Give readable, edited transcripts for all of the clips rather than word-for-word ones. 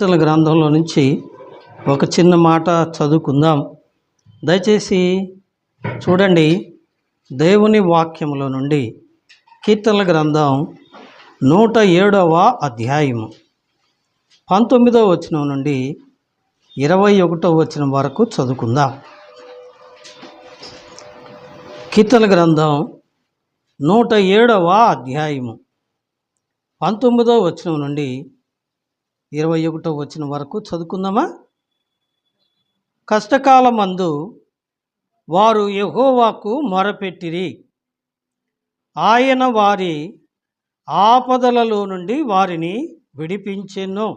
కీర్తనల గ్రంథంలో నుంచి ఒక చిన్న మాట చదువుకుందాం. దయచేసి చూడండి, దేవుని వాక్యములో నుండి కీర్తనల గ్రంథం 107వ అధ్యాయము 19వ వచనం నుండి 21వ వచనం వరకు చదువుకుందాం. కీర్తనల గ్రంథం 107వ అధ్యాయము 19వ వచనం నుండి 21వ వచనం వరకు చదువుకుందామా? కష్టకాలమందు వారు యెహోవాకు మొరపెట్టిరి, ఆయన వారి ఆపదలలో నుండి వారిని విడిపించెను.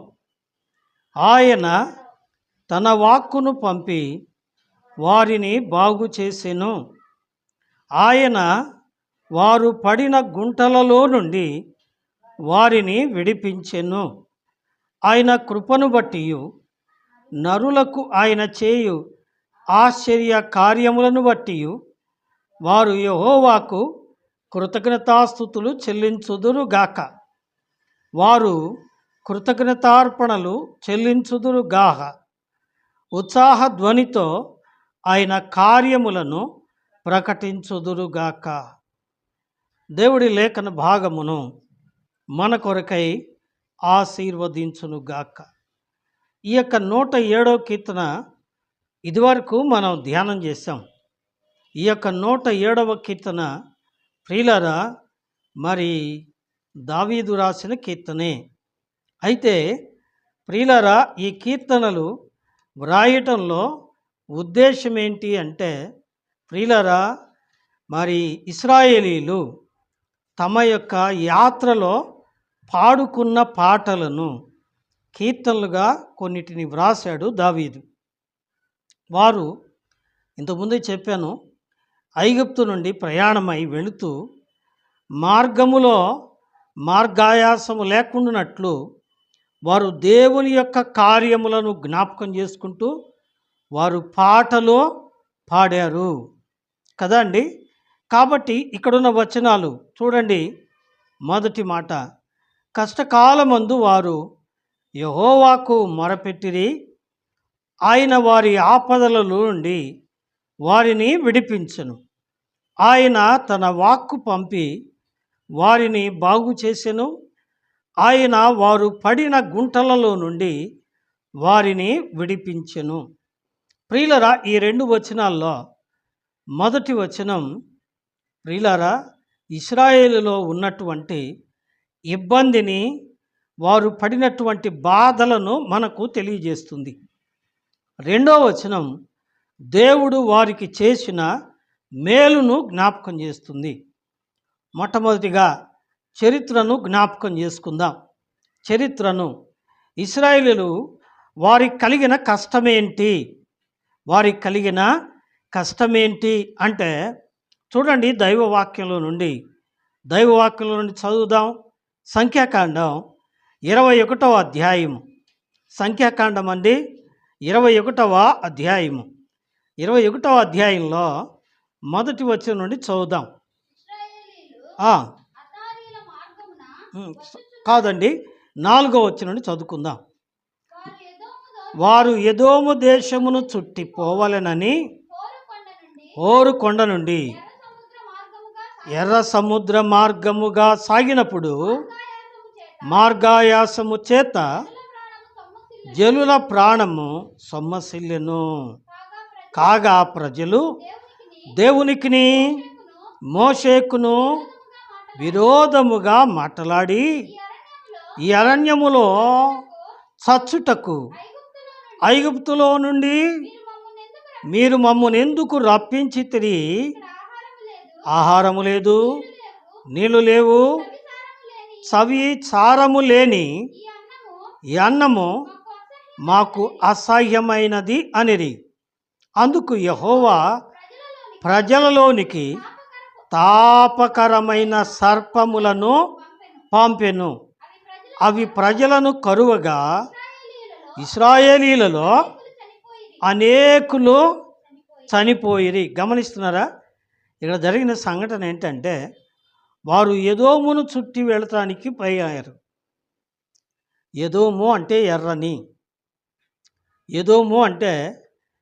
ఆయన తన వాక్కును పంపి వారిని బాగు చేసెను. ఆయన వారు పడిన గుంటలలో నుండి వారిని విడిపించెను. ఆయన కృపను బట్టి నరులకు ఆయన చేయు ఆశ్చర్య కార్యములను బట్టి వారు యెహోవాకు కృతజ్ఞతాస్తుతులు చెల్లించుదురుగాక. వారు కృతజ్ఞతార్పణలు చెల్లించుదురుగాక. ఉత్సాహ ధ్వనితో ఆయన కార్యములను ప్రకటించుదురుగాక. దేవుడి లేఖన భాగమును మన కొరకై ఆశీర్వదించునుగాక. ఈ యొక్క 107వ కీర్తన ఇదివరకు మనం ధ్యానం చేశాం. ఈ యొక్క 107వ కీర్తన ప్రియులారా, మరి దావీదు రాసిన కీర్తనే. అయితే ప్రియులారా, ఈ కీర్తనలు వ్రాయటంలో ఉద్దేశం ఏంటి అంటే, ప్రియులారా, మరి ఇశ్రాయేలీలు తమ యొక్క యాత్రలో పాడుకున్న పాటలను కీర్తనలుగా కొన్నిటిని వ్రాసాడు దావీదు. వారు ఇంతకుముందే చెప్పాను, ఐగుప్తు నుండి ప్రయాణమై వెళుతూ మార్గములో మార్గాయాసము లేకుండానట్లు వారు దేవుని యొక్క కార్యములను జ్ఞాపకం చేసుకుంటూ వారు పాటలో పాడారు కదా అండి. కాబట్టి ఇక్కడున్న వచనాలు చూడండి. మొదటి మాట, కష్టకాలమందు వారు యెహోవాకు మొరపెట్టిరి, ఆయన వారి ఆపదలలో నుండి వారిని విడిపించెను. ఆయన తన వాక్కు పంపి వారిని బాగు చేసెను. ఆయన వారు పడిన గుంటలలో నుండి వారిని విడిపించెను. ప్రియులరా, ఈ 2 వచనాల్లో మొదటి వచనం ప్రియులారా ఇశ్రాయేలులో ఉన్నటువంటి ఇబ్బందిని, వారు పడినటువంటి బాధలను మనకు తెలియజేస్తుంది. రెండో వచనం దేవుడు వారికి చేసిన మేలును జ్ఞాపకం చేస్తుంది. మొట్టమొదటిగా చరిత్రను జ్ఞాపకం చేసుకుందాం. చరిత్రను, ఇశ్రాయేలీయులు వారికి కలిగిన కష్టమేంటి, వారికి కలిగిన కష్టమేంటి అంటే చూడండి, దైవవాక్యంలో నుండి చదువుదాం. సంఖ్యాకాండం 21వ అధ్యాయము. సంఖ్యాకాండం అండి 21వ అధ్యాయము. 21వ అధ్యాయంలో మొదటి వచనం నుండి చదువుదాం. కాదండి, 4వ వచనం నుండి చదువుకుందాం. వారు ఎదోము దేశమును చుట్టి పోవలెనని హోరు కొండ నుండి ఎర్ర సముద్ర మార్గముగా సాగినప్పుడు మార్గాయాసము చేత జనుల ప్రాణము సొమ్మసిల్లెను. కాగా ప్రజలు దేవునికిని మోషేకును విరోధముగా మాట్లాడి ఈ అరణ్యములో చచ్చుటకు ఐగుప్తులో నుండి మీరు మమ్మల్ని ఎందుకు రప్పించితిరి? ఆహారము లేదు, నీళ్లు లేవు, చవి చారము లేని ఈ అన్నము మాకు అసహ్యమైనది అనిరి. అందుకు యెహోవా ప్రజలలోనికి తాపకరమైన సర్పములను పంపెను. అవి ప్రజలను కరువగా ఇశ్రాయేలీలలో అనేకులు చనిపోయిరి. గమనిస్తున్నారా? ఇక్కడ జరిగిన సంఘటన ఏంటంటే, వారు ఎదోమును చుట్టి వెళతానికి పోయారు. ఎదోము అంటే ఎర్రని, ఎదోము అంటే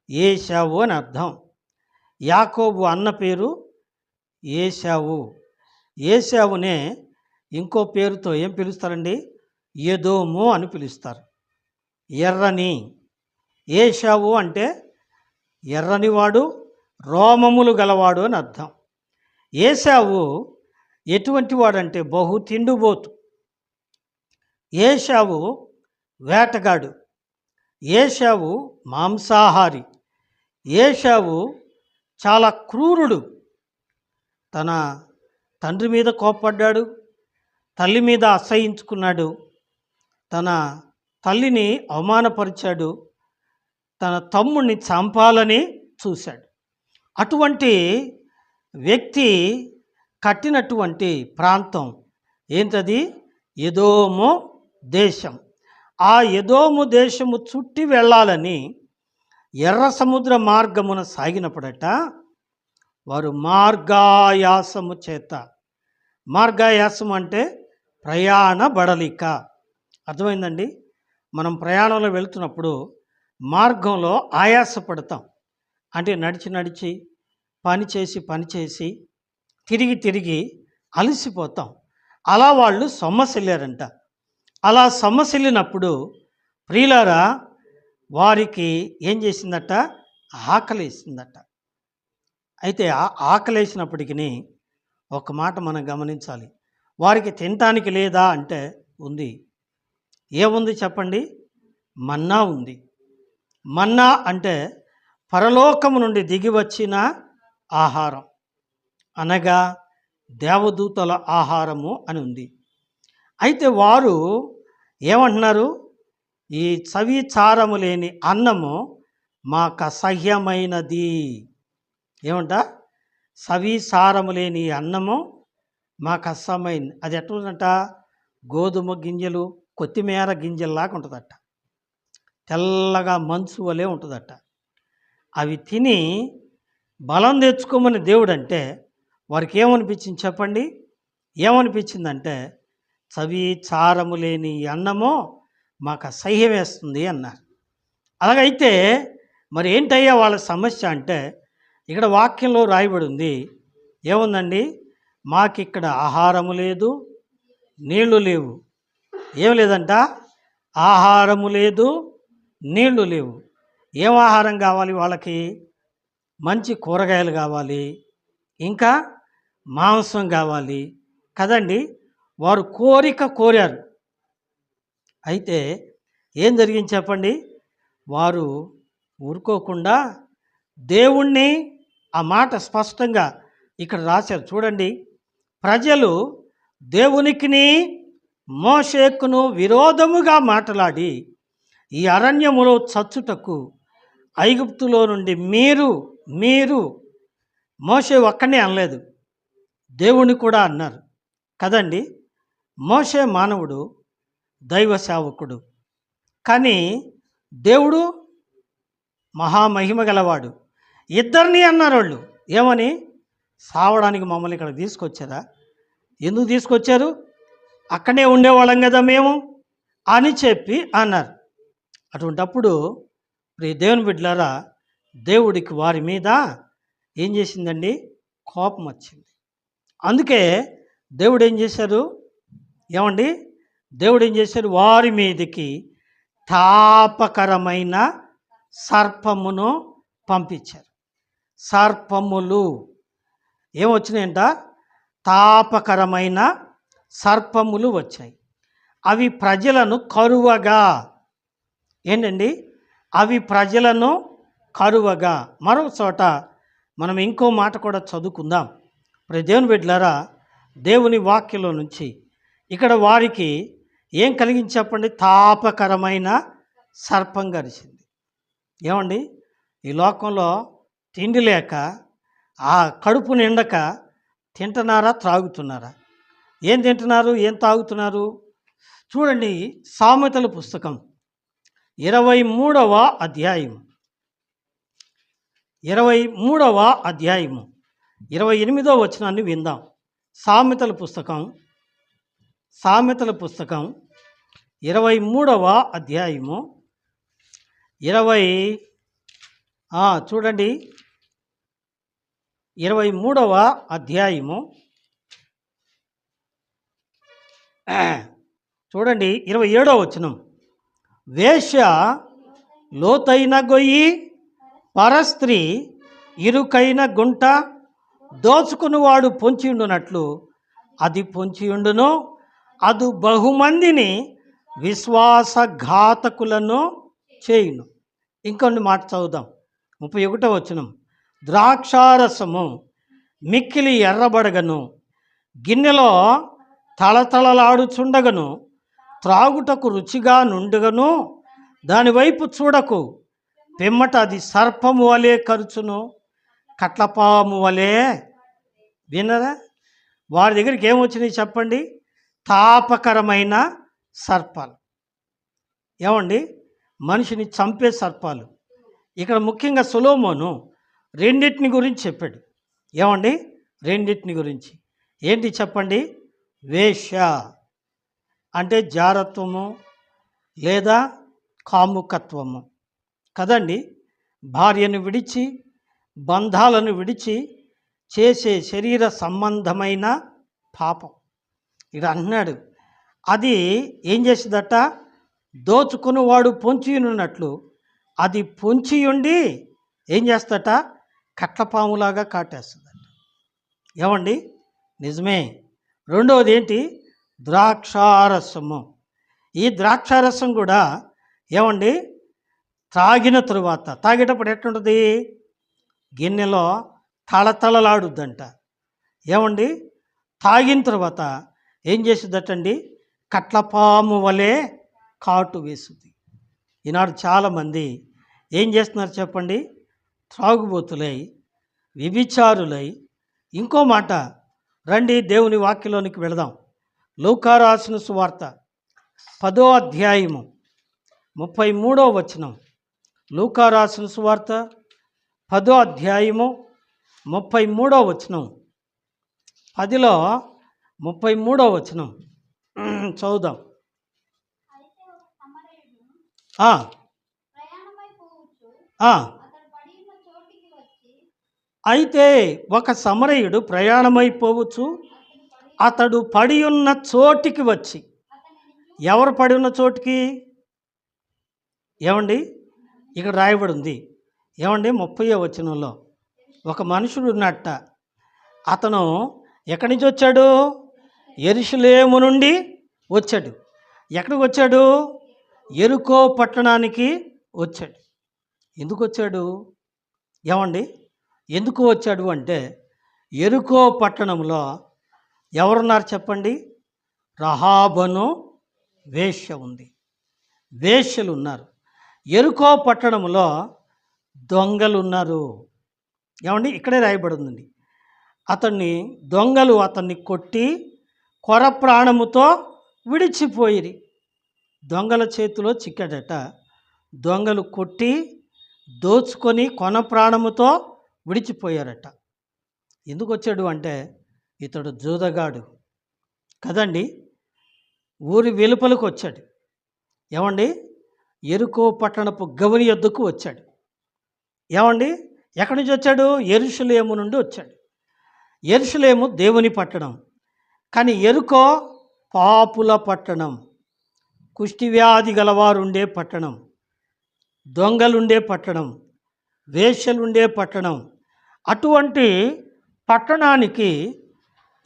ఏశావు అని అర్థం. యాకోబు అన్న పేరు ఏశావు. ఏశావునే ఇంకో పేరుతో ఏం పిలుస్తారండి? ఎదోము అని పిలుస్తారు. ఎర్రని. ఏశావు అంటే ఎర్రనివాడు, రోమములు గలవాడు అని అర్థం. ఏశావు ఎటువంటి వాడంటే బహు తిండిబోతు. ఏశావు వేటగాడు. ఏశావు మాంసాహారి. ఏశావు చాలా క్రూరుడు. తన తండ్రి మీద కోప్పడ్డాడు, తల్లి మీద అసహ్యించుకున్నాడు, తన తల్లిని అవమానపరిచాడు, తన తమ్ముడిని చంపాలని చూశాడు. అటువంటి వ్యక్తి కట్టినటువంటి ప్రాంతం ఏంటది? ఎదోము దేశం. ఆ ఎదోము దేశము చుట్టి వెళ్ళాలని ఎర్ర సముద్ర మార్గమున సాగినప్పుడట వారు మార్గాయాసము చేత, మార్గాయాసం అంటే ప్రయాణ బడలిక. అర్థమైందండి? మనం ప్రయాణంలో వెళ్తున్నప్పుడు మార్గంలో ఆయాసపడతాం. అంటే నడిచి నడిచి పని చేసి తిరిగి అలసిపోతాం. అలా వాళ్ళు సొమ్మసిల్లారంట. అలా సొమ్మసిల్లినప్పుడు ప్రియులారా వారికి ఏం చేసిందట? ఆకలేసిందట. అయితే ఆకలేసినప్పటికీ ఒక మాట మనం గమనించాలి. వారికి తినటానికి లేదా అంటే ఉంది. ఏముంది చెప్పండి? మన్నా ఉంది. మన్నా అంటే పరలోకము నుండి దిగి వచ్చిన ఆహారం, అనగా దేవదూతల ఆహారము అని ఉంది. అయితే వారు ఏమంటున్నారు? ఈ చవి చారము లేని అన్నము మాకు అసహ్యమైనది. ఏమంట? చవి సారము లేని అన్నము మాకు అసహ్యమైంది. అది ఎట్లుందంట? గోధుమ గింజలు, కొత్తిమీర గింజల్లాగా ఉంటుందట. తెల్లగా మంచు వలె ఉంటుందట. అవి తిని బలం తెచ్చుకోమని దేవుడు అంటే వారికి ఏమనిపించింది చెప్పండి? ఏమనిపించిందంటే చవి చారము లేని అన్నము మాకు అసహ్యం వేస్తుంది అన్నారు. అలాగైతే మరి ఏంటయ్యా వాళ్ళ సమస్య అంటే ఇక్కడ వాక్యంలో రాయబడి ఉంది. ఏముందండి? మాకిక్కడ ఆహారము లేదు, నీళ్లు లేవు. ఏం లేదంట? ఆహారము లేదు, నీళ్లు లేవు. ఏం ఆహారం కావాలి వాళ్ళకి? మంచి కూరగాయలు కావాలి, ఇంకా మాంసం కావాలి కదండి. వారు కోరారు. అయితే ఏం జరిగింది చెప్పండి? వారు ఊరుకోకుండా దేవుణ్ణి, ఆ మాట స్పష్టంగా ఇక్కడ రాశారు చూడండి. ప్రజలు దేవునికిని మోషేకును విరోధముగా మాట్లాడి ఈ అరణ్యములో చచ్చుటకు ఐగుప్తులో నుండి మీరు మోషే ఒక్కనే అనలేదు, దేవుని కూడా అన్నారు కదండి. మోషే మానవుడు, దైవ సేవకుడు, కానీ దేవుడు మహామహిమ గలవాడు. ఇద్దరిని అన్నారు వాళ్ళు. ఏమని? సావడానికి మమ్మల్ని ఇక్కడ తీసుకొచ్చారా? ఎందుకు తీసుకొచ్చారు? అక్కడే ఉండేవాళ్ళం కదా మేము అని చెప్పి అన్నారు. అటువంటప్పుడు దేవుని బిడ్డలారా, దేవుడికి వారి మీద ఏం చేసిందండి? కోపం వచ్చింది. అందుకే దేవుడు ఏం చేశారు? ఏమండి? దేవుడు ఏం చేశారు? వారి మీదకి తాపకరమైన సర్పమును పంపించారు. సర్పములు ఏమొచ్చినాయంట? తాపకరమైన సర్పములు వచ్చాయి. అవి ప్రజలను కరువగా, ఏంటండి? అవి ప్రజలను కరువగా. మరో చోట మనం ఇంకో మాట కూడా చదువుకుందాం. దేవుని బిడ్డలారా, దేవుని వాక్యంలో నుంచి ఇక్కడ వారికి ఏం కలిగించి చెప్పండి? తాపకరమైన సర్పం గరిచింది. ఏమండి? ఈ లోకంలో తిండి లేక, ఆ కడుపు నిండక తింటున్నారా, త్రాగుతున్నారా? ఏం తింటున్నారు, ఏం తాగుతున్నారు? చూడండి, సామెతల పుస్తకం 23వ అధ్యాయం 28వ వచనాన్ని విందాం. సామెతల పుస్తకం 23వ అధ్యాయము 20 చూడండి 23వ అధ్యాయము చూడండి 27వ వచనం. వేశ్య లోతైన గొయ్యి, పరస్త్రీ ఇరుకైన గుంట, దోచుకునివాడు పొంచియుండునట్లు అది పొంచియుండును, అది బహుమందిని విశ్వాసఘాతకులను చేయును. ఇంకొన్ని మాట చదువుదాం. 31వ వచనం. ద్రాక్షారసము మిక్కిలి ఎర్రబడగను, గిన్నెలో తళతళలాడుచుండగను, త్రాగుటకు రుచిగా నుండగను, దానివైపు చూడకు, పిమ్మట అది సర్పము వలె కరుచును, కట్లపాము వలె. వినరా? వారి దగ్గరికి ఏమొచ్చినాయి చెప్పండి? తాపకరమైన సర్పాలు. ఏమండి? మనిషిని చంపే సర్పాలు. ఇక్కడ ముఖ్యంగా సొలొమోను రెండింటిని గురించి చెప్పాడు. ఏమండి? రెండింటిని గురించి ఏంటి చెప్పండి? వేశ్య అంటే జారత్వము లేదా కాముకత్వము కదండి. భార్యను విడిచి, బంధాలను విడిచి చేసే శరీర సంబంధమైన పాపం. ఇక్కడ అన్నాడు, అది ఏం చేసిందట? దోచుకుని వాడు పొంచియున్నట్లు అది పొంచియుండి ఏం చేస్తట? కట్లపాములాగా కాటేస్తుందట. ఏమండి? నిజమే. రెండవది ఏంటి? ద్రాక్షారసము. ఈ ద్రాక్షారసం కూడా ఏమండి తాగిన తరువాత, తాగేటప్పుడు ఎట్లుంటుంది? గిన్నెలో తళతళలాడుద్దంట. ఏమండి? తాగిన తర్వాత ఏం చేస్తుందటండి? కట్లపాము వలె కాటు వేస్తుంది. ఈనాడు చాలామంది ఏం చేస్తున్నారు చెప్పండి? త్రాగుబోతులై, వ్యభిచారులై. ఇంకో మాట రండి, దేవుని వాక్యంలోనికి వెళదాం. లూకా రాసిన సువార్త 10వ అధ్యాయము 33వ వచనం. లూకా రాసిన సువార్త 10వ అధ్యాయము 33వ వచనం. 10లో 33వ వచనం చదువుదాం. అయితే ఒక సమరయుడు ప్రయాణమైపోవచ్చు, అతడు పడి ఉన్న చోటికి వచ్చి. ఎవరు పడి ఉన్న చోటికి? ఏమండి? ఇక్కడ రాయబడి ఉంది. ఏమండి? 30వ వచనంలో ఒక మనుషుడు ఉన్నట్ట. అతను ఎక్కడి నుంచి వచ్చాడు? యెరూషలేము నుండి వచ్చాడు. ఎక్కడికి వచ్చాడు? యెరికో పట్టణానికి వచ్చాడు. ఎందుకు వచ్చాడు? ఏమండి? ఎందుకు వచ్చాడు అంటే, యెరికో పట్టణంలో ఎవరున్నారు చెప్పండి? రహాబను వేశ్య ఉంది, వేశ్యలు ఉన్నారు. యెరికో పట్టణంలో దొంగలు ఉన్నారు. ఏమండి? ఇక్కడే రాయబడి ఉందండి. దొంగలు అతన్ని కొట్టి కొర ప్రాణముతో విడిచిపోయిరి. దొంగల చేతిలో చిక్కాడట. దొంగలు కొట్టి దోచుకొని కొన ప్రాణముతో విడిచిపోయారట. ఎందుకు వచ్చాడు అంటే, ఇతడు జూదగాడు కదండి. ఊరి వెలుపలకు వచ్చాడు. ఏమండి? యెరికో పట్టణపు గవని యొద్దకు వచ్చాడు. ఏమండి? ఎక్కడి నుంచి వచ్చాడు? యెరూషలేము నుండి వచ్చాడు. యెరూషలేము దేవుని పట్టణం, కానీ యెరికో పాపుల పట్టణం, కుష్టివ్యాధి గలవారుండే పట్టణం, దొంగలుండే పట్టణం, వేశ్యలుండే పట్టణం. అటువంటి పట్టణానికి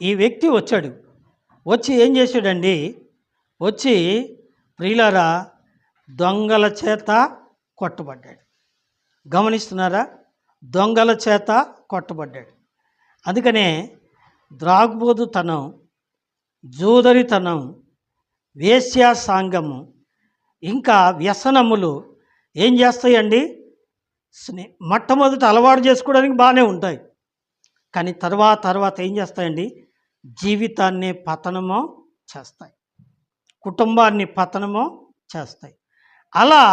ఈ వ్యక్తి వచ్చాడు. వచ్చి ఏం చేశాడండి? వచ్చి ప్రియులారా దొంగల చేత కొట్టబడ్డాడు. గమనిస్తున్నారా? దొంగల చేత కొట్టబడ్డాడు. అందుకనే ద్రాగ్బోధుతనం, జూదరితనం, వేశ్యా సాంగము, ఇంకా వ్యసనములు ఏం చేస్తాయండి? మొట్టమొదట అలవాటు చేసుకోవడానికి బాగానే ఉంటాయి, కానీ తర్వాత ఏం చేస్తాయండి? జీవితాన్ని పతనమో చేస్తాయి, కుటుంబాన్ని పతనమో చేస్తాయి. అలా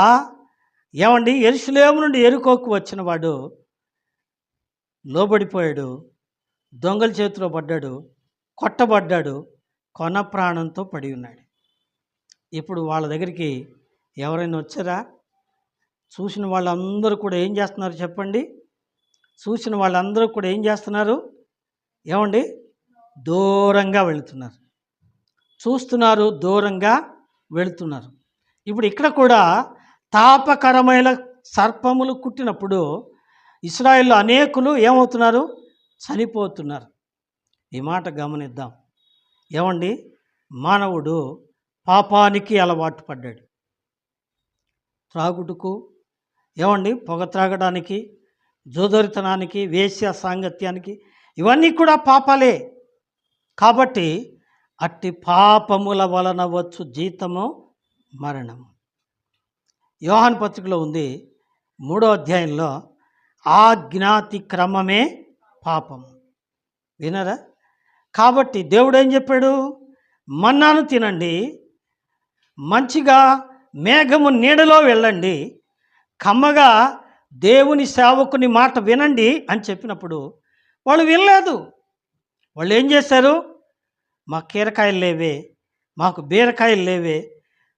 ఏమండి? యెరూషలేము నుండి యెరికోకు వచ్చిన వాడు లోబడిపోయాడు, దొంగల చేతిలో పడ్డాడు, కొట్టబడ్డాడు, కొన ప్రాణంతో పడి ఉన్నాడు. ఇప్పుడు వాళ్ళ దగ్గరికి ఎవరైనా వచ్చారా? చూసిన వాళ్ళందరూ కూడా ఏం చేస్తున్నారు చెప్పండి? చూసిన వాళ్ళందరూ కూడా ఏం చేస్తున్నారు? ఏమండి? దూరంగా వెళుతున్నారు. చూస్తున్నారు, దూరంగా వెళుతున్నారు. ఇప్పుడు ఇక్కడ కూడా తాపకరమైన సర్పములు కుట్టినప్పుడు ఇశ్రాయేల్లో అనేకులు ఏమవుతున్నారు? చనిపోతున్నారు. ఈ మాట గమనిద్దాం. ఏమండి? మానవుడు పాపానికి అలవాటు పడ్డాడు. త్రాగుడుకు, ఏమండి, పొగ త్రాగడానికి, జోదరితనానికి, వేశ్య సాంగత్యానికి, ఇవన్నీ కూడా పాపాలే. కాబట్టి అట్టి పాపముల వలన వచ్చు జీతము మరణము. యోహాను పత్రికలో ఉంది 3వ అధ్యాయంలో, ఆజ్ఞాతిక్రమమే పాపము. వినరా? కాబట్టి దేవుడు ఏం చెప్పాడు? మన్నాను తినండి, మంచిగా మేఘము నీడలో వెళ్ళండి, కమ్మగా దేవుని సేవకుని మాట వినండి అని చెప్పినప్పుడు వాళ్ళు వినలేదు. వాళ్ళు ఏం చేశారు? మాకు కీరకాయలు లేవే, మాకు బీరకాయలు లేవే,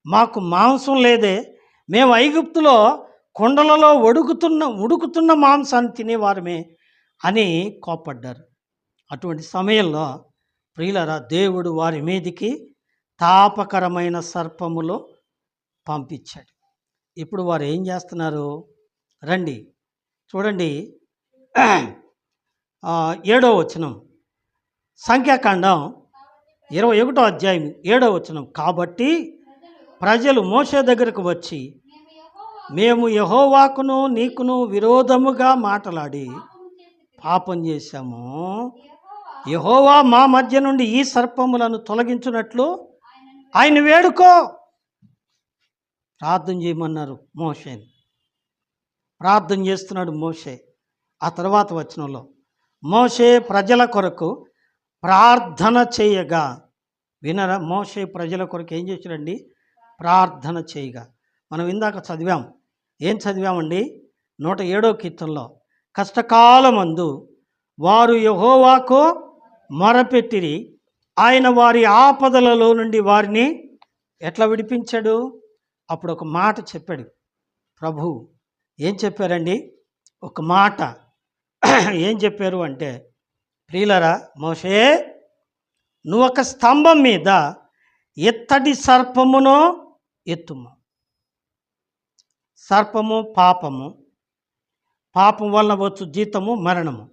మాకు మాంసం లేదే, మేము ఐగుప్తులో కుండలలో ఉడుకుతున్న మాంసాన్ని తినేవారమే అని కోప్పడ్డారు. అటువంటి సమయంలో ప్రియులరా, దేవుడు వారి మీదికి తాపకరమైన సర్పములో పంపించాడు. ఇప్పుడు వారు ఏం చేస్తున్నారు? రండి చూడండి, 7వ వచనం, సంఖ్యాకాండం 21వ అధ్యాయం 7వ వచనం. కాబట్టి ప్రజలు మోషే దగ్గరకు వచ్చి, మేము యెహోవాకును నీకును విరోధముగా మాట్లాడి పాపం చేశాము. యెహోవా మా మధ్య నుండి ఈ సర్పములను తొలగించున్నట్లు ఆయన వేడుకో. ప్రార్థన చేయమన్నారు మోషేని. ప్రార్థన చేస్తున్నాడు మోషే. ఆ తర్వాత వచనంలో మోషే ప్రజల కొరకు ప్రార్థన చేయగా, వినరా? మోషే ప్రజల కొరకు ఏం చేశాడండి? ప్రార్థన చేయగా. మనం ఇందాక చదివాం. ఏం చదివామండి? 107వ కీర్తనలో, కష్టకాలమందు వారు యెహోవాకు మొరపెట్టిరి, ఆయన వారి ఆపదలలో నుండి వారిని ఎట్లా విడిపించాడు? అప్పుడు ఒక మాట చెప్పాడు ప్రభు. ఏం చెప్పారండి? ఒక మాట ఏం చెప్పారు అంటే, ప్రియులరా, మోషే, నువ్వు ఒక స్తంభం మీద ఎత్తడి సర్పమును ఎత్తుము. సర్పము పాపము, పాపం వలన వచ్చు జీతము మరణము.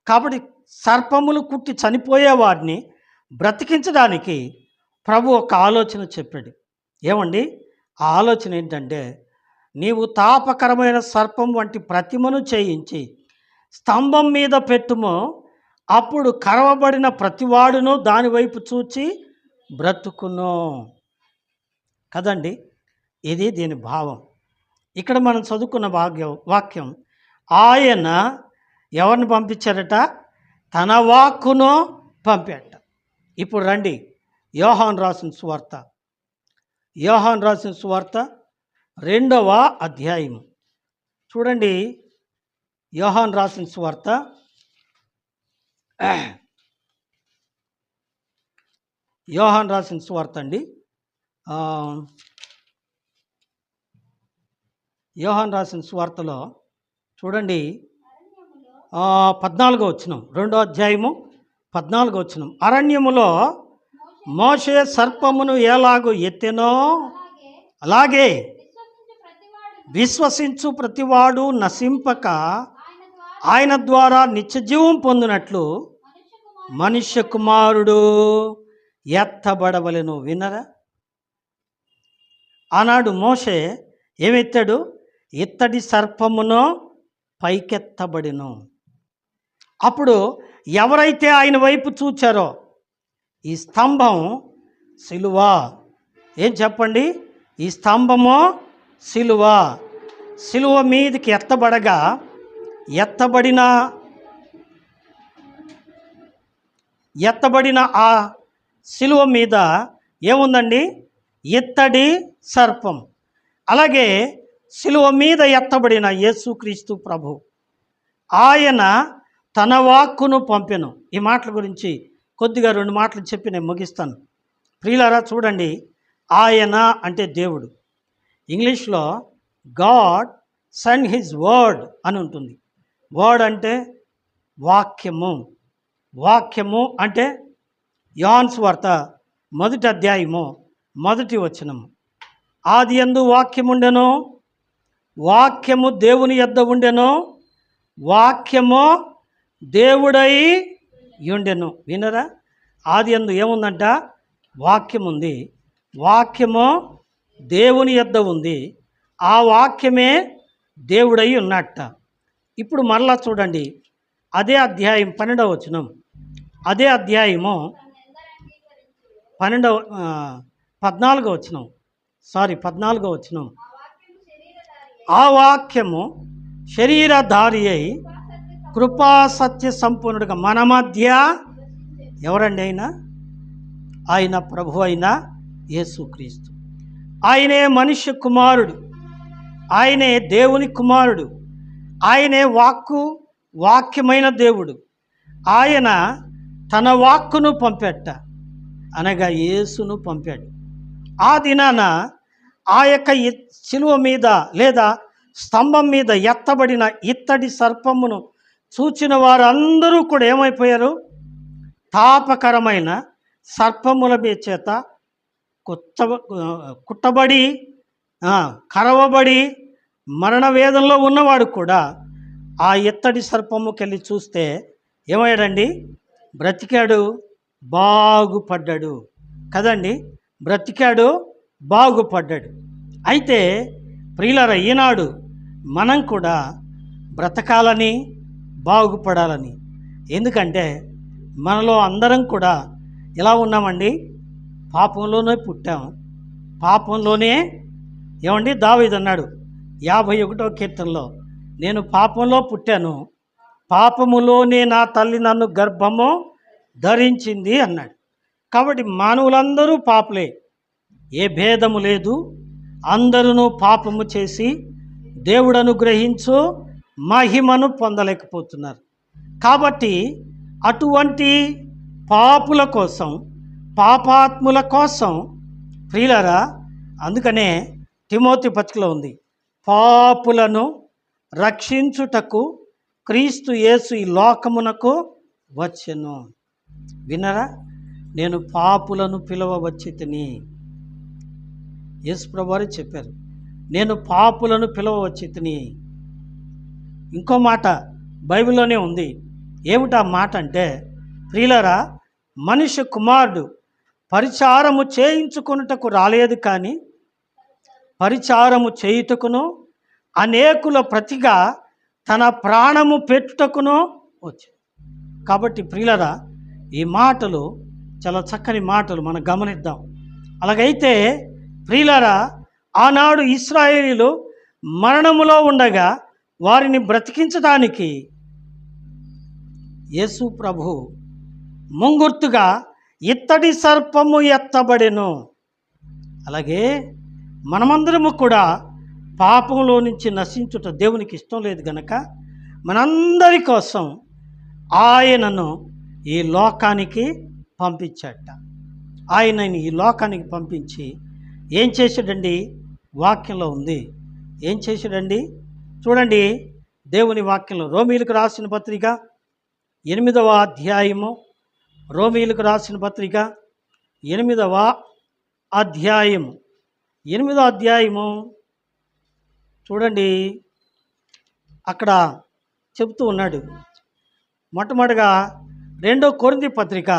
కాబట్టి సర్పములు కుట్టి చనిపోయే వారిని బ్రతికించడానికి ప్రభు ఒక ఆలోచన చెప్పాడు. ఏమండి? ఆ ఆలోచన ఏంటంటే, నీవు తాపకరమైన సర్పం వంటి ప్రతిమను చేయించి స్తంభం మీద పెట్టుము, అప్పుడు కరవబడిన ప్రతివాడును దానివైపు చూచి బ్రతుకును. కదండి, ఇది దీని భావం. ఇక్కడ మనం చదువుకున్న వాక్యం, ఆయన ఎవరిని పంపించారట? తన వాక్కును పంపాట. ఇప్పుడు రండి, యోహాను రాసిన సువార్త, యోహాను రాసిన సువార్త 2వ అధ్యాయం చూడండి. యోహాను రాసిన సువార్త యోహాను రాసిన సువార్త అండి, యోహాను రాసిన సువార్తలో చూడండి, 14వ వచనం, 2వ అధ్యాయము 14వ వచనం. అరణ్యములో మోషే సర్పమును ఎలాగో ఎత్తెనో అలాగే విశ్వసించు ప్రతివాడు నశింపక ఆయన ద్వారా నిత్యజీవం పొందినట్లు మనుష్య కుమారుడు ఎత్తబడవలెను. వినరా? ఆనాడు మోషే ఏమెత్తాడు? ఇత్తడి సర్పమును పైకెత్తబడిను. అప్పుడు ఎవరైతే ఆయన వైపు చూచారో, ఈ స్తంభం సిలువ. ఏం చెప్పండి? ఈ స్తంభము సిలువ. సిలువ మీదకి ఎత్తబడగా ఎత్తబడిన ఆ సిలువ మీద ఏముందండి? ఇత్తడి సర్పం. అలాగే సిలువ మీద ఎత్తబడిన యేసుక్రీస్తు ప్రభు, ఆయన తన వాక్కును పంపెను. ఈ మాటల గురించి కొద్దిగా 2 మాటలు చెప్పి నేను ముగిస్తాను. ప్రియులారా, చూడండి, ఆయన అంటే దేవుడు. ఇంగ్లీష్లో గాడ్ సెండ్ హిజ్ వర్డ్ అని ఉంటుంది. వర్డ్ అంటే వాక్యము. వాక్యము అంటే యోహాను సువార్త 1వ అధ్యాయము 1వ వచనము. ఆదియందు వాక్యముండెను, వాక్యము దేవుని యొద్ద ఉండెను, వాక్యము దేవుడై ఉండెను. వినరా? ఆదియందు ఏముందంట? వాక్యం ఉంది. వాక్యము దేవుని యొద్ద ఉంది. ఆ వాక్యమే దేవుడై ఉన్నట్ట. ఇప్పుడు మరలా చూడండి, అదే అధ్యాయం 12వ వచనం, అదే అధ్యాయము 14వ వచనం, 14వ వచనం. ఆ వాక్యము శరీరధారి అయి కృపా సత్య సంపూర్ణుడుగా మన మధ్య ఎవరండి? ఆయన ప్రభు అయిన యేసుక్రీస్తు. ఆయనే మనుష్య కుమారుడు, ఆయనే దేవుని కుమారుడు, ఆయనే వాక్యమైన దేవుడు. ఆయన తన వాక్కును పంపెట్ట, అనగా యేసును పంపాడు. ఆ దినాన ఆ యొక్క శిలువ మీద లేదా స్తంభం మీద ఎత్తబడిన ఇత్తడి సర్పమును చూచిన వారందరూ కూడా ఏమైపోయారు? తాపకరమైన సర్పముల చేత కుట్టబడి కరవబడి మరణ వేదనలో ఉన్నవాడు కూడా ఆ ఇత్తడి సర్పముకెళ్ళి చూస్తే ఏమయ్యాడండి? బ్రతికాడు, బాగుపడ్డాడు కదండి. బ్రతికాడు, బాగుపడ్డాడు. అయితే ప్రియులారా, ఈనాడు మనం కూడా బ్రతకాలని, బాగుపడాలని. ఎందుకంటే మనలో అందరం కూడా ఎలా ఉన్నామండి? పాపంలోనే పుట్టాం, పాపంలోనే ఏమండి దావీదు అన్నాడు 51వ కీర్తనలో, నేను పాపంలో పుట్టాను, పాపములోనే నా తల్లి నన్ను గర్భము ధరించింది అన్నాడు. కాబట్టి మానవులందరూ పాపులే, ఏ భేదము లేదు. అందరూ పాపము చేసి దేవుడు అనుగ్రహించు మహిమను పొందలేకపోతున్నారు. కాబట్టి అటువంటి పాపుల కోసం, పాపాత్ముల కోసం ప్రియులారా, అందుకనే తిమోతి పత్రికలో ఉంది, పాపులను రక్షించుటకు క్రీస్తు యేసు ఈ లోకమునకు వచ్చెను. వినరా? నేను పాపులను పిలవవచ్చితిని. యేసు ప్రభువారు చెప్పారు, నేను పాపులను పిలవవచ్చితిని. ఇంకో మాట బైబిల్లోనే ఉంది. ఏమిటా మాట అంటే, ప్రియులారా, మనిషి కుమారుడు పరిచారము చేయించుకొనుటకు రాలేదు, కానీ పరిచారము చేయుటకును అనేకుల ప్రతిగా తన ప్రాణము పెట్టుటకును వచ్చి. కాబట్టి ప్రియులారా, ఈ మాటలు చాలా చక్కని మాటలు, మనం గమనిద్దాం. అలాగైతే ప్రియులారా, ఆనాడు ఇశ్రాయేలీయులు మరణములో ఉండగా వారిని బ్రతికించడానికి యేసు ప్రభు ముంగుర్తుగా ఇత్తడి సర్పము ఎత్తబడెను. అలాగే మనమందరము కూడా పాపంలో నుంచి నశించుట దేవునికి ఇష్టం లేదు గనక మనందరి కోసం ఆయనను ఈ లోకానికి పంపించాట. ఆయనని ఈ లోకానికి పంపించి ఏం చేశాడండి? వాక్యంలో ఉంది. ఏం చేశాడండి? చూడండి, దేవుని వాక్యంలో రోమీయులకు రాసిన పత్రిక 8వ అధ్యాయము, రోమీయులకు రాసిన పత్రిక 8వ అధ్యాయము, 8వ అధ్యాయము చూడండి, అక్కడ చెబుతూ ఉన్నాడు. మొట్టమొదటిగా 2వ కొరింథీ పత్రిక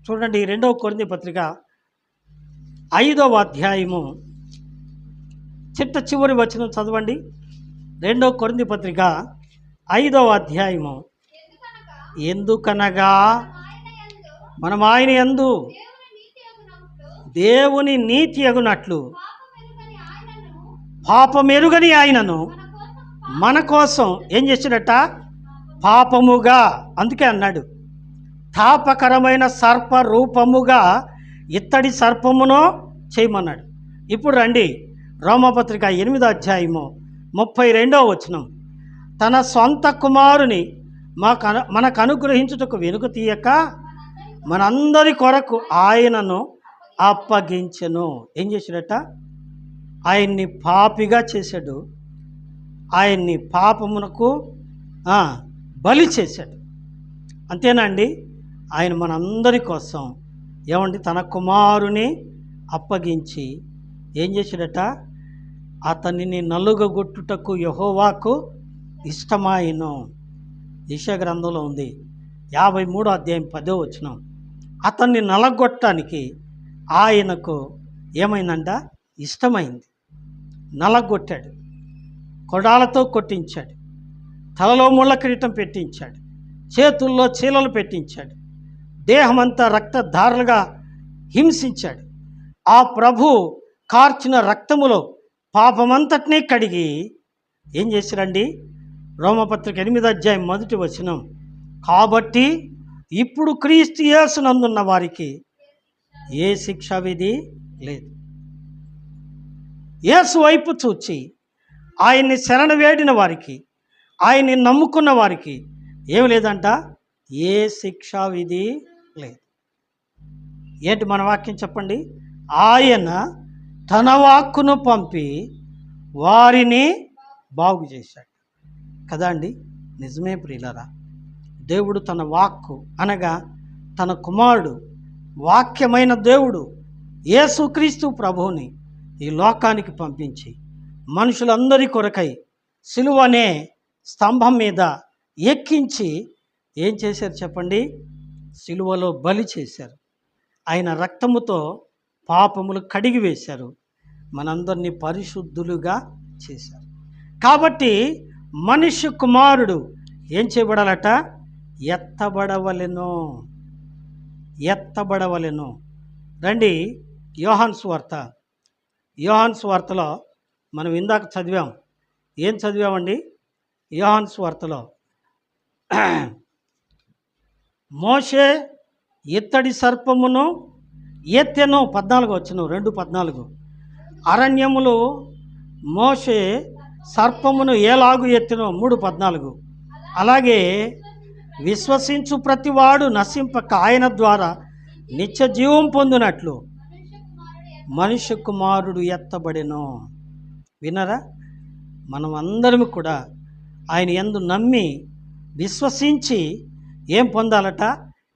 చూడండి, 2వ కొరింథీ పత్రిక 5వ అధ్యాయము చివరి వచనం చదవండి. 2వ కొరింథీ పత్రిక 5వ అధ్యాయము. ఎందుకనగా మనం ఆయన యందు దేవుని నీతి అగునట్లు పాపమెరుగని ఆయనను మన కోసం ఏం చేశాడట? పాపముగా, అందుకే అన్నాడు తాపకరమైన సర్ప రూపముగా ఇత్తడి సర్పమును చేయమన్నాడు. ఇప్పుడు రండి, రోమపత్రిక 8వ అధ్యాయము 32వ వచనం. తన సొంత కుమారుని మనకు అనుగ్రహించుటకు వెనుక తీయక మనందరి కొరకు ఆయనను అప్పగించెను. ఏం చేశాడట? ఆయన్ని పాపిగా చేశాడు, ఆయన్ని పాపమునకు బలి చేశాడు. అంతేనా అండి? ఆయన మనందరి కోసం ఏమండి తన కుమారుని అప్పగించి ఏం చేశాడట? అతనిని నలుగగొట్టుటకు యెహోవాకు ఇష్టమాయెను. యెషయా గ్రంథంలో ఉంది, 53వ అధ్యాయం 10వ వచనం. అతన్ని నలగొట్టడానికి ఆయనకు ఏమైందంట? ఇష్టమైంది. నలగొట్టాడు, కొడాలతో కొట్టించాడు, తలలో ముళ్ళ కిరీటం పెట్టించాడు, చేతుల్లో చీలలు పెట్టించాడు, దేహమంతా రక్తధారలుగా హింసించాడు. ఆ ప్రభు కార్చిన రక్తములో పాపమంతటినీ కడిగి ఏం చేశారండి? రోమపత్రిక 8వ అధ్యాయం 1వ వచనం. కాబట్టి ఇప్పుడు క్రీస్తు యేసునందున్న వారికి ఏ శిక్షా విధి లేదు. యేసు వైపు చూచి ఆయన్ని శరణ వేడిన వారికి, ఆయన్ని నమ్ముకున్న వారికి ఏమి లేదంట? ఏ శిక్షా విధి లేదు. ఏంటి మన వాక్యం చెప్పండి? ఆయన తన వాక్కును పంపి వారిని బాగు చేశాడు కదా అండి. నిజమే ప్రియులారా, దేవుడు తన వాక్కు అనగా తన కుమారుడు, వాక్యమైన దేవుడు యేసుక్రీస్తు ప్రభువుని ఈ లోకానికి పంపించి మనుషులందరి కొరకై సిలువ అనే స్తంభం మీద ఎక్కించి ఏం చేశారు చెప్పండి? సిలువలో బలి చేశారు. ఆయన రక్తముతో పాపములు కడిగి వేశారు, మనందరినీ పరిశుద్ధులుగా చేశారు. కాబట్టి మనిషి కుమారుడు ఏం చేయబడాలట? ఎత్తబడవలెను, ఎత్తబడవలెను. రండి యోహాను సువార్త. యోహాను సువార్తలో మనం ఇందాక చదివాం. ఏం చదివామండి? యోహాను సువార్తలో మోషే ఇత్తడి సర్పమును ఎత్తెను, 14వ వచనం, 2:14. అరణ్యములో మోషే సర్పమును ఏలాగు ఎత్తెను, 3:14. అలాగే విశ్వసించు ప్రతివాడు నశింపక ఆయన ద్వారా నిత్య జీవం పొందినట్లు మనుష్య కుమారుడు ఎత్తబడెను. వినరా? మనం అందరం కూడా ఆయన యందు నమ్మి విశ్వసించి ఏం పొందాలట?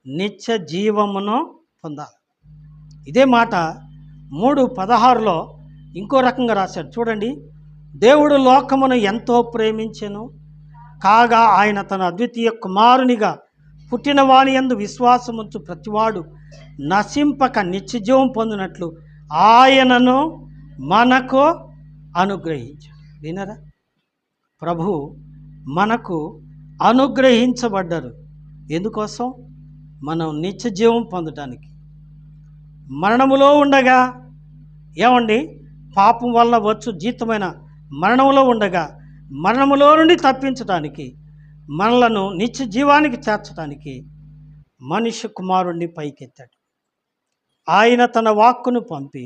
నిత్య జీవమును పొందాలి. ఇదే మాట 3:16లో ఇంకో రకంగా రాశాడు చూడండి. దేవుడు లోకమును ఎంతో ప్రేమించెను, కాగా ఆయన తన అద్వితీయ కుమారునిగా పుట్టిన వాని యందు విశ్వాసముంచు ప్రతివాడు నశింపక నిత్యజీవం పొందినట్లు ఆయనను మనకు అనుగ్రహించాడు. వినరా? ప్రభు మనకు అనుగ్రహించబడ్డారు. ఎందుకోసం? మనం నిత్యజీవం పొందటానికి. మరణములో ఉండగా ఏమండి? పాపం వల్ల వచ్చు జీతమైన మరణములో ఉండగా మరణములో నుండి తప్పించడానికి, మనలను నిత్య జీవానికి చేర్చడానికి మనిషి కుమారుణ్ణి పైకెత్తాడు. ఆయన తన వాక్కును పంపి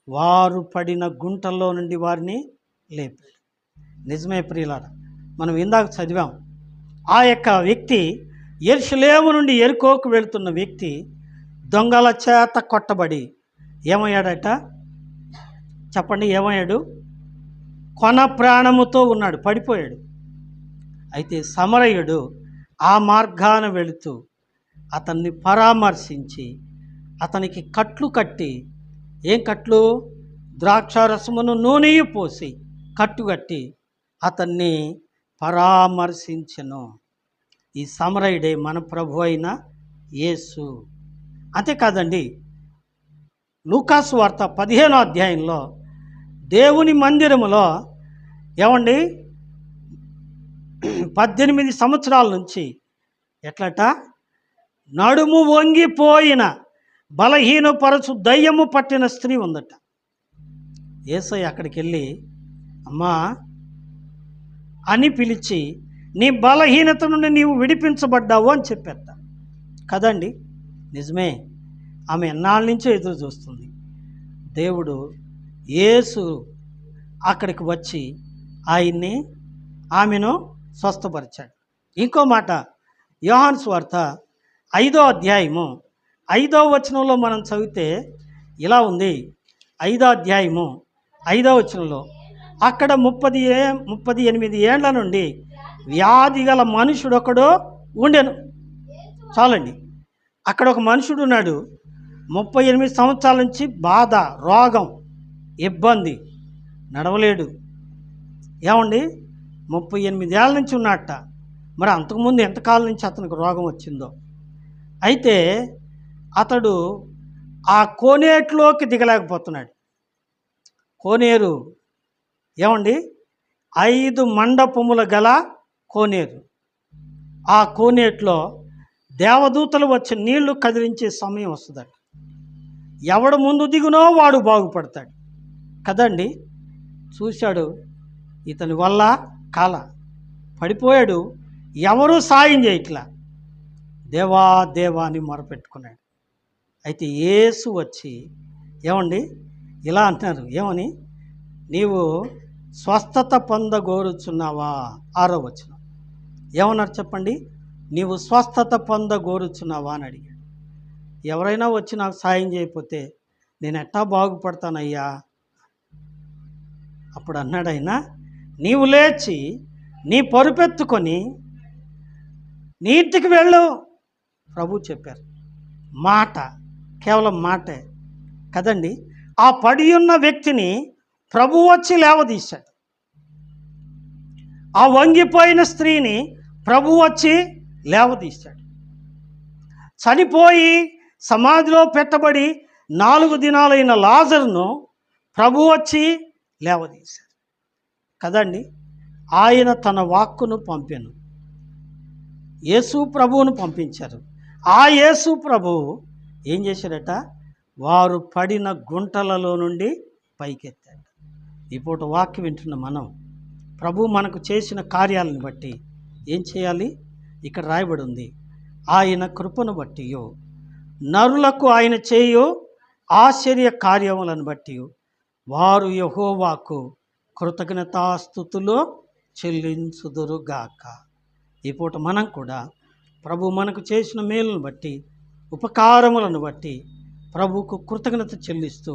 వారు పడిన గుంటల్లో నుండి వారిని లేపాడు. నిజమే ప్రియులారా, మనం ఇందాక చదివాం. ఆ యొక్క వ్యక్తి యెరూషలేము నుండి యెరికోకు వెళుతున్న వ్యక్తి దొంగల చేత కొట్టబడి ఏమయ్యాడట చెప్పండి? ఏమయ్యాడు? కొన ప్రాణముతో ఉన్నాడు, పడిపోయాడు. అయితే సమరయుడు ఆ మార్గాన వెళుతూ అతన్ని పరామర్శించి అతనికి కట్లు కట్టి, ఏం కట్లు? ద్రాక్షారసమును నూనెయు పోసి కట్టుకట్టి అతన్ని పరామర్శించెను. ఈ సమరయుడే మన ప్రభు అయిన యేసు. అంతేకాదండి, లూకాసు వార్త 15వ అధ్యాయంలో దేవుని మందిరములో ఏమండి 18 సంవత్సరాల నుంచి ఎట్లట నడుము వంగిపోయిన బలహీనపరచు దయ్యము పట్టిన స్త్రీ ఉందట. యేసయ్య అక్కడికి వెళ్ళి అమ్మా అని పిలిచి నీ బలహీనత నుండి నీవు విడిపించబడ్డావు అని చెప్పేట కదండి. నిజమే, ఆమె ఎన్నాళ్ళ నుంచో ఎదురు చూస్తుంది. దేవుడు యేసు అక్కడికి వచ్చి ఆమెను స్వస్థపరిచాడు. ఇంకో మాట యోహాను సువార్త 5వ అధ్యాయము 5వ వచనంలో మనం చదివితే ఇలా ఉంది. 5వ అధ్యాయము 5వ వచనంలో అక్కడ 38 ఏండ్ల నుండి వ్యాధి గల మనుషుడు ఒకడు ఉండెను. చాలండి. అక్కడ ఒక మనుషుడు ఉన్నాడు. 38 సంవత్సరాల నుంచి బాధ, రోగం, ఇబ్బంది, నడవలేడు. ఏమండి, 38 ఏళ్ళ నుంచి ఉన్నట్ట. మరి అంతకుముందు ఎంతకాలం నుంచి అతనికి రోగం వచ్చిందో. అయితే అతడు ఆ కోనేటిలోకి దిగలేకపోతున్నాడు. కోనేరు ఏమండి, 5 మండపముల గల కోనేరు. ఆ కోనేటిలో దేవదూతలు వచ్చి నీళ్లు కదిలించే సమయం వస్తుందట. ఎవడు ముందు దిగునో వాడు బాగుపడతాడు కదండి. చూశాడు, ఇతని వల్ల కాల పడిపోయాడు. ఎవరూ సాయం చేయట్లా. దేవా దేవా అని మొరపెట్టుకున్నాడు. అయితే యేసు వచ్చి ఏమండి ఇలా అంటున్నారు, ఏమని, నీవు స్వస్థత పొందగోరుచున్నావా? 6వ వచనం ఏమన్నారు చెప్పండి. నీవు స్వస్థత పొందగోరుచున్నావా అని అడిగాడు. ఎవరైనా వచ్చి నాకు సాయం చేయకపోతే నేను ఎట్టా బాగుపడతానయ్యా? అప్పుడు అన్నాడు ఆయన, నీవు లేచి నీ పరుపెత్తుకొని నీ ఇంటికి వెళ్ళు. ప్రభు చెప్పారు. మాట, కేవలం మాటే కదండి. ఆ పడి ఉన్న వ్యక్తిని ప్రభు వచ్చి లేవదీశాడు. ఆ వంగిపోయిన స్త్రీని ప్రభు వచ్చి లేవదీశాడు. చనిపోయి సమాధిలో పెట్టబడి 4 దినాలైన లాజరును ప్రభు వచ్చి లేవదీశాడు కదండి. ఆయన తన వాక్కును పంపాను. యేసు ప్రభువును పంపించారు. ఆ యేసు ప్రభువు ఏం చేశాడట? వారు పడిన గుంటలలో నుండి పైకెత్తాడు. ఈ పూట వాక్యం వింటున్న మనం ప్రభు మనకు చేసిన కార్యాలను బట్టి ఏం చేయాలి? ఇక్కడ రాయబడి ఉంది, ఆయన కృపను బట్టి నరులకు ఆయన చేయు ఆశ్చర్య కార్యములను బట్టి వారు యెహోవాకు కృతజ్ఞతాస్తుతులు చెల్లించుదురుగాక. ఈ పూట మనం కూడా ప్రభు మనకు చేసిన మేలును బట్టి, ఉపకారములను బట్టి ప్రభువుకు కృతజ్ఞత చెల్లిస్తూ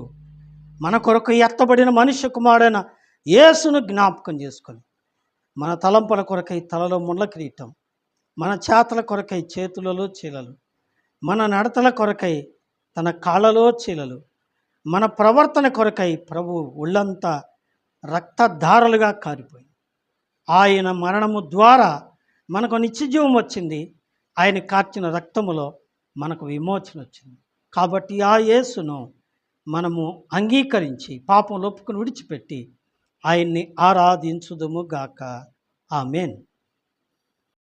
మన కొరకు ఎత్తబడిన మనుష్య కుమారుడైన యేసును జ్ఞాపకం చేసుకొని, మన తలంపుల కొరకై తలలో ముళ్ళ కిరీటం, మన చేతల కొరకై చేతులలో చీలలు, మన నడతల కొరకై తన కాళ్ళలో చీలలు, మన ప్రవర్తన కొరకై ప్రభు ఒళ్ళంతా రక్తధారలుగా కారిపోయింది. ఆయన మరణము ద్వారా మనకు నిత్యజీవం వచ్చింది. ఆయన కార్చిన రక్తములో మనకు విమోచన వచ్చింది. కాబట్టి ఆ యేసును మనము అంగీకరించి పాపం ఒప్పుకొని విడిచిపెట్టి ఆయన్ని ఆరాధించుదుము గాక. ఆమేన్.